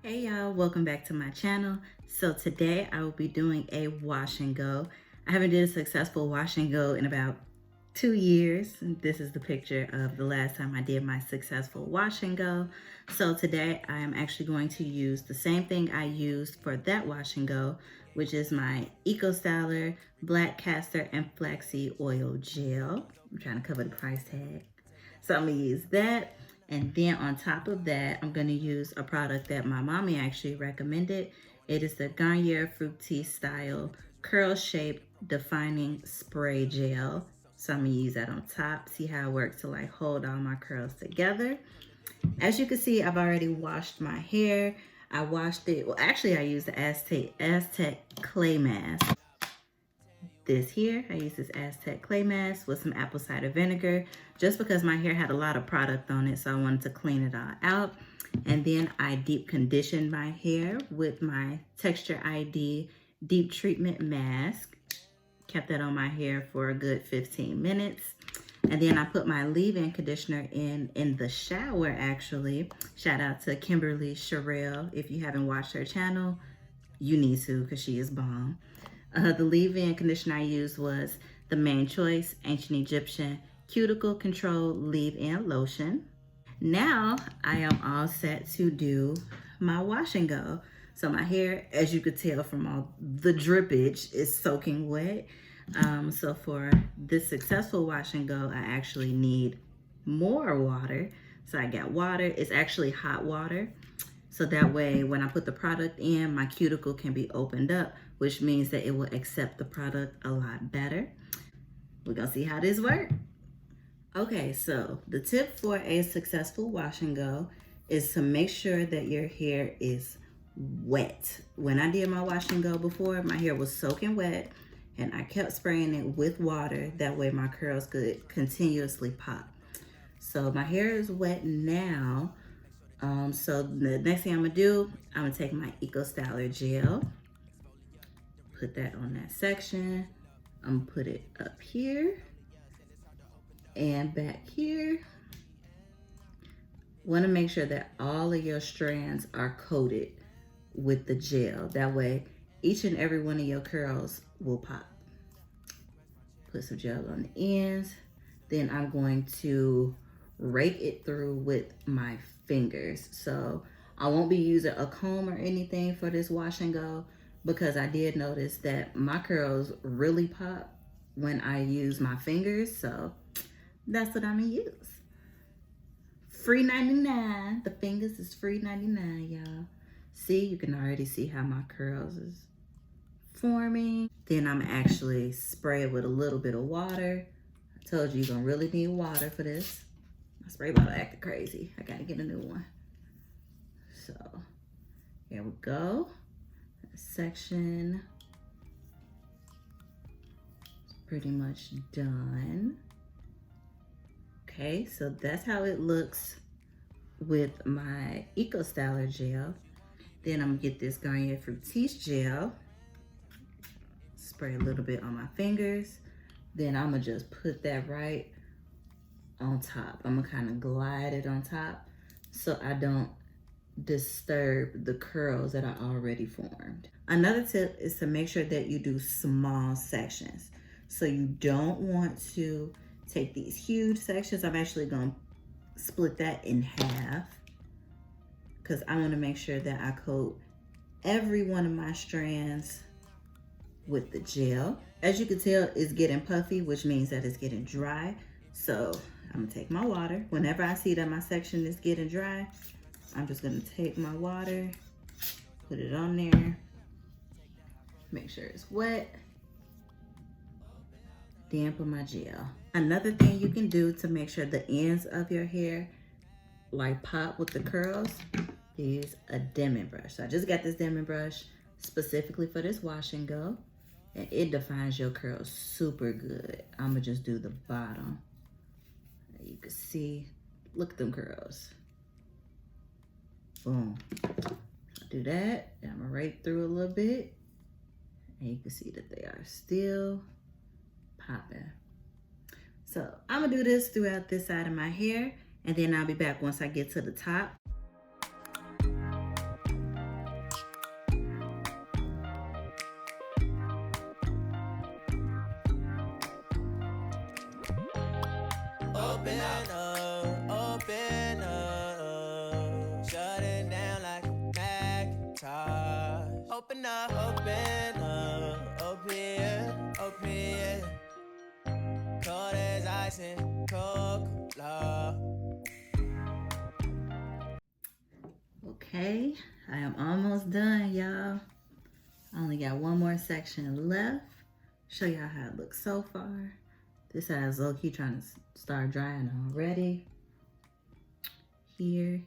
Hey y'all, welcome back to my channel. So today I will be doing a wash and go. I haven't did a successful wash and go in about 2 years. This is the picture of the last time I did my successful wash and go. So today I am actually going to use the same thing I used for that wash and go, which is my Eco Styler Black Castor and Flaxseed Oil Gel. I'm trying to cover the price tag. So I'm gonna use that. And then on top of that, I'm gonna use a product that my mommy actually recommended. It is the Garnier Fructis Style Curl Shape Defining Spray Gel. So I'm gonna use that on top. See how it works to like hold all my curls together. As you can see, I've already washed my hair. I washed it, well actually I used the Aztec clay mask. This here, I use this Aztec clay mask with some apple cider vinegar just because my hair had a lot of product on it, so I wanted to clean it all out. And then I deep conditioned my hair with my Texture ID Deep Treatment Mask. Kept that on my hair for a good 15 minutes. And then I put my leave-in conditioner in the shower, actually. Shout out to Kimberly Sherrill. If you haven't watched her channel, you need to because she is bomb. The leave-in conditioner I used was the Main Choice Ancient Egyptian Cuticle Control Leave-In Lotion. Now I am all set to do my wash and go. So my hair, as you could tell from all the drippage, is soaking wet. So for this successful wash and go, I actually need more water. So I got water. It's actually hot water. So that way, when I put the product in, my cuticle can be opened up, which means that it will accept the product a lot better. We're gonna see how this works. Okay, so the tip for a successful wash and go is to make sure that your hair is wet. When I did my wash and go before, my hair was soaking wet and I kept spraying it with water. That way my curls could continuously pop. So my hair is wet now. So the next thing I'm gonna do, I'm gonna take my Eco Styler gel, put that on that section. I'm gonna put it up here and back here. Wanna make sure that all of your strands are coated with the gel. That way, each and every one of your curls will pop. Put some gel on the ends. Then I'm going to rake it through with my fingers. So I won't be using a comb or anything for this wash and go because I did notice that my curls really pop when I use my fingers. So that's what I'm gonna use. Free 99. The fingers is free 99, y'all. See, you can already see how my curls is forming. Then I'm actually spray it with a little bit of water. I told you you're gonna really need water for this. My spray bottle acting crazy. I gotta get a new one. So here we go. That section is pretty much done. Okay, so that's how it looks with my Eco Styler gel. Then I'm gonna get this Garnier Fructis gel. Spray a little bit on my fingers. Then I'm gonna just put that right on top. I'm gonna kind of glide it on top so I don't disturb the curls that are already formed. Another tip is to make sure that you do small sections. So you don't want to take these huge sections. I'm actually gonna split that in half because I want to make sure that I coat every one of my strands with the gel. As you can tell, it's getting puffy, which means that it's getting dry. So I'm gonna take my water. Whenever I see that my section is getting dry, I'm just gonna take my water, put it on there, make sure it's wet, then put my gel. Another thing you can do to make sure the ends of your hair like pop with the curls is a Denman brush. So I just got this Denman brush specifically for this wash and go, and it defines your curls super good. I'm gonna just do the bottom. You can see, look at them curls. Boom. I'll do that, and I'm gonna rake through a little bit, and you can see that they are still popping. So I'm gonna do this throughout this side of my hair, and then I'll be back once I get to the top. Okay, I am almost done, y'all. I only got one more section left. Show y'all how it looks so far. This side is low-key trying to start drying already. Here,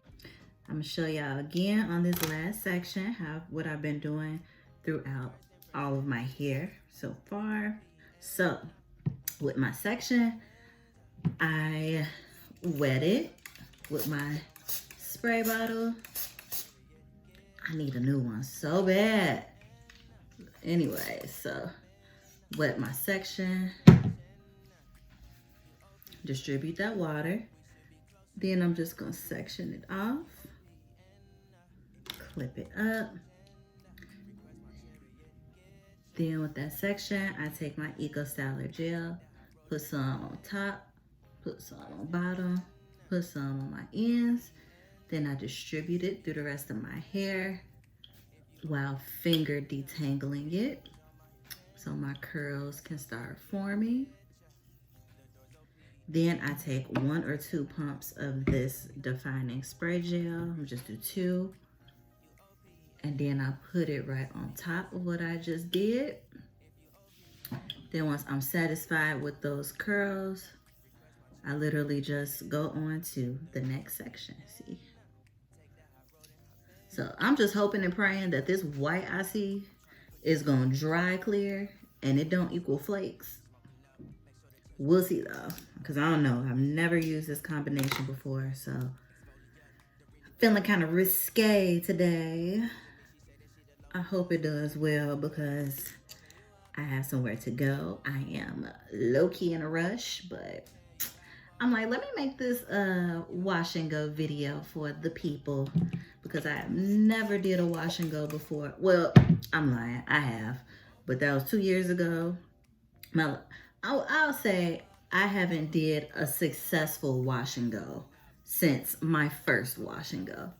I'm gonna show y'all again on this last section what I've been doing throughout all of my hair so far. So with my section, I wet it with my spray bottle. I need a new one so bad. Anyway, so wet my section, distribute that water. Then I'm just gonna section it off, clip it up. Then with that section, I take my Eco Styler gel, put some on top, put some on bottom, put some on my ends. Then I distribute it through the rest of my hair while finger detangling it so my curls can start forming. Then I take 1 or 2 pumps of this defining spray gel. I'm just do 2. And then I put it right on top of what I just did. Then once I'm satisfied with those curls, I literally just go on to the next section, see? So I'm just hoping and praying that this white I see is gonna dry clear and it don't equal flakes. We'll see though, because I don't know. I've never used this combination before, so I'm feeling kind of risque today. I hope it does well because I have somewhere to go. I am low-key in a rush, but I'm like, let me make this wash and go video for the people because I have never did a wash and go before. Well, I'm lying, I have, but that was 2 years ago. I'll say I haven't did a successful wash and go since my first wash and go.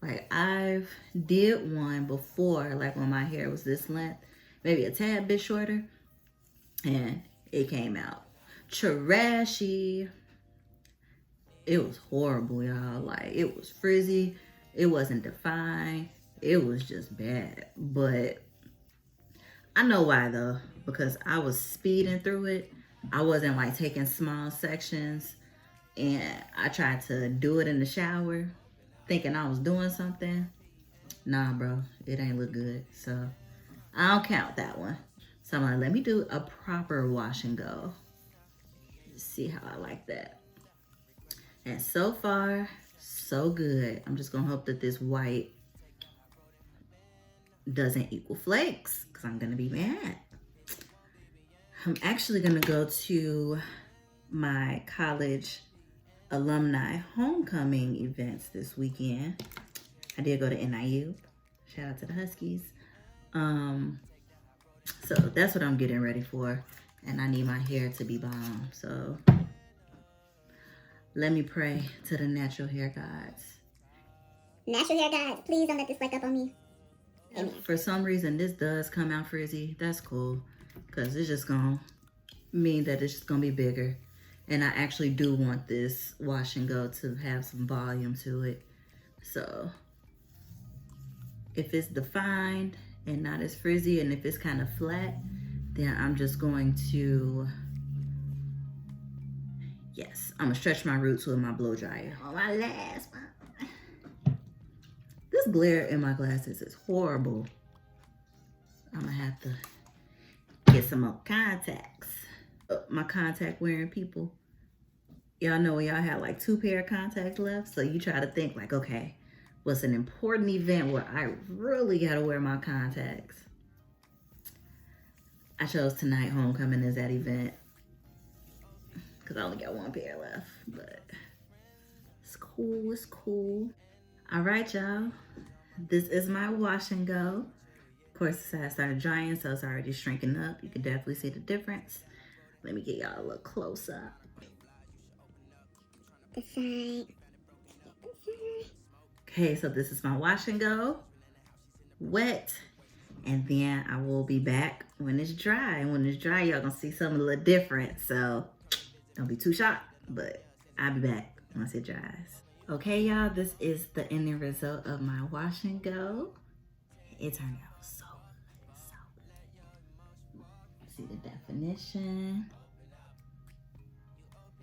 Like I've did one before, like when my hair was this length, maybe a tad bit shorter, and it came out trashy. It was horrible, y'all. Like it was frizzy, it wasn't defined, it was just bad. But I know why though, because I was speeding through it. I wasn't like taking small sections, and I tried to do it in the shower thinking I was doing something. Nah, bro, it ain't look good. So I don't count that one. So I'm like, let me do a proper wash and go. See how I like that. And so far, so good. I'm just gonna hope that this white doesn't equal flakes because I'm gonna be mad. I'm actually gonna go to my college alumni homecoming events this weekend. I did go to NIU. Shout out to the Huskies. So that's what I'm getting ready for. And I need my hair to be bomb. So let me pray to the natural hair gods. Natural hair gods, please don't let this flake up on me. Amen. For some reason, this does come out frizzy. That's cool. Because it's just going to mean that it's just going to be bigger. And I actually do want this wash and go to have some volume to it. So if it's defined and not as frizzy, and if it's kind of flat, then I'm just going to, yes, I'm going to stretch my roots with my blow dryer. On my last one. This glare in my glasses is horrible. I'm going to have to get some more contacts. My contact wearing people, y'all know when y'all have like 2 pair of contacts left, so you try to think like, okay, what's an important event where I really gotta wear my contacts? I chose tonight homecoming as that event because I only got 1 pair left, but it's cool, it's cool. All right, y'all, this is my wash and go. Of course, the side started drying, so it's already shrinking up. You can definitely see the difference. Let me get y'all a little close up. The side. Okay, so this is my wash and go. Wet. And then I will be back when it's dry. And when it's dry, y'all gonna see something a little different. So don't be too shocked, but I'll be back once it dries. Okay, y'all, this is the ending result of my wash and go. It turned out so good, so good. See the definition.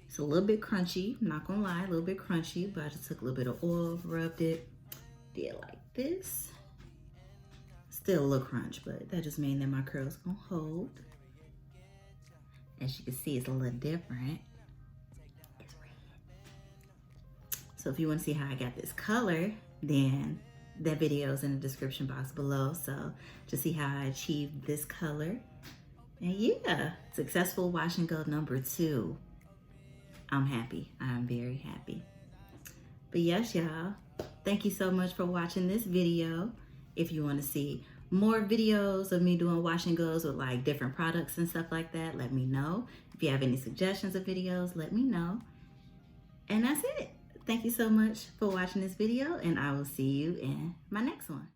It's a little bit crunchy, I'm not gonna lie, a little bit crunchy, but I just took a little bit of oil, rubbed it, did like this. Still a little crunch, but that just means that my curls gonna hold. As you can see, it's a little different. It's red. So if you want to see how I got this color, then that video is in the description box below. So to see how I achieved this color. And yeah, successful wash and go number 2. I'm happy. I'm very happy. But yes, y'all, thank you so much for watching this video. If you want to see more videos of me doing wash and goes with like different products and stuff like that, let me know. If you have any suggestions of videos, let me know. And that's it. Thank you so much for watching this video, and I will see you in my next one.